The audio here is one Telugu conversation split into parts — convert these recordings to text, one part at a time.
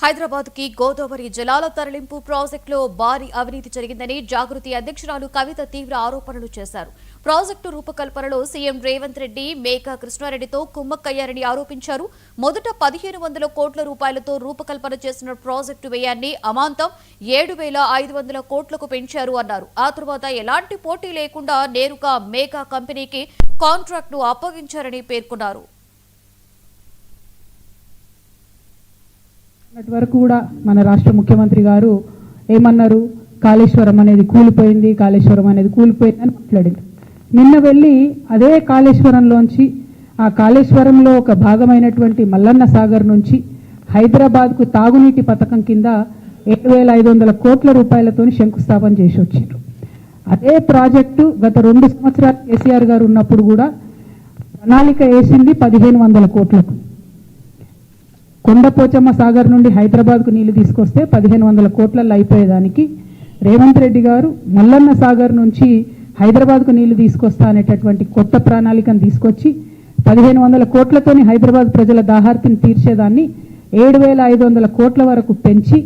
హైదరాబాద్ కి గోదావరి జలాల తరలింపు ప్రాజెక్టులో భారీ అవినీతి జరిగిందని జాగృతి అధ్యక్షురాలు కవిత తీవ్ర ఆరోపణలు చేశారు. ప్రాజెక్టు రూపకల్పనలో సీఎం రేవంత్ రెడ్డి మేకా కృష్ణారెడ్డితో కుమ్మక్కయ్యారని ఆరోపించారు. మొదట 1500 కోట్ల రూపాయలతో రూపకల్పన చేసిన ప్రాజెక్టు వ్యయాన్ని అమాంతం 7500 కోట్లకు పెంచారు అన్నారు. ఆ తర్వాత ఎలాంటి పోటీ లేకుండా నేరుగా మేకా కంపెనీకి కాంట్రాక్టును అప్పగించారని పేర్కొన్నారు. వరకు కూడా మన రాష్ట్ర ముఖ్యమంత్రి గారు ఏమన్నారు, కాళేశ్వరం అనేది కూలిపోయింది అని మాట్లాడింది. నిన్న వెళ్ళి అదే కాళేశ్వరంలోంచి ఆ కాళేశ్వరంలో ఒక భాగమైనటువంటి మల్లన్న సాగర్ నుంచి హైదరాబాద్కు తాగునీటి పథకం కింద 7500 కోట్ల రూపాయలతో శంకుస్థాపన చేసి వచ్చారు. అదే ప్రాజెక్టు గత 2 సంవత్సరాలు కేసీఆర్ గారు ఉన్నప్పుడు కూడా ప్రణాళిక వేసింది 1500 కోట్లకు. కొండపోచమ్మ సాగర్ నుండి హైదరాబాద్కు నీళ్లు తీసుకొస్తే 1500 కోట్లలో అయిపోయేదానికి రేవంత్ రెడ్డి గారు మల్లన్న సాగర్ నుంచి హైదరాబాద్కు నీళ్లు తీసుకొస్తా అనేటటువంటి కొత్త ప్రణాళికను తీసుకొచ్చి 1500 కోట్లతోని హైదరాబాద్ ప్రజల దాహార్తిని తీర్చేదాన్ని 7500 కోట్ల వరకు పెంచి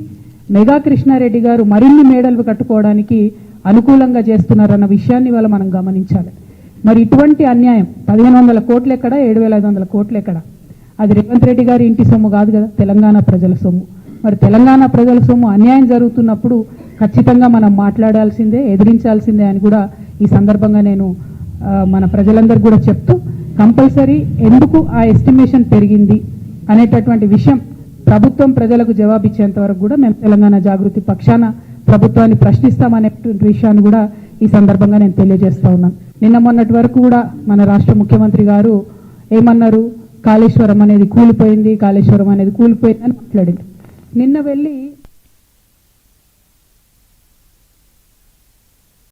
మెగా కృష్ణారెడ్డి గారు మరిన్ని మేడలు కట్టుకోవడానికి అనుకూలంగా చేస్తున్నారన్న విషయాన్ని వాళ్ళ మనం గమనించాలి. మరి ఇటువంటి అన్యాయం 1500 కోట్లు ఎక్కడ, 7500 కోట్లు ఎక్కడ? అది రేవంత్ రెడ్డి గారి ఇంటి సొమ్ము కాదు కదా, తెలంగాణ ప్రజల సొమ్ము. మరి తెలంగాణ ప్రజల సొమ్ము అన్యాయం జరుగుతున్నప్పుడు ఖచ్చితంగా మనం మాట్లాడాల్సిందే, ఎదిరించాల్సిందే అని కూడా ఈ సందర్భంగా నేను మన ప్రజలందరికీ కూడా చెప్తూ, కంపల్సరీ ఎందుకు ఆ ఎస్టిమేషన్ పెరిగింది అనేటటువంటి విషయం ప్రభుత్వం ప్రజలకు జవాబిచ్చేంత వరకు కూడా మేము తెలంగాణ జాగృతి పక్షాన ప్రభుత్వాన్ని ప్రశ్నిస్తామనేటువంటి విషయాన్ని కూడా ఈ సందర్భంగా నేను తెలియజేస్తా ఉన్నాను. నిన్న మొన్నటి వరకు కూడా మన రాష్ట్ర ముఖ్యమంత్రి గారు ఏమన్నారు, కాళేశ్వరం అనేది కూలిపోయింది అని మాట్లాడింది. నిన్న వెళ్ళి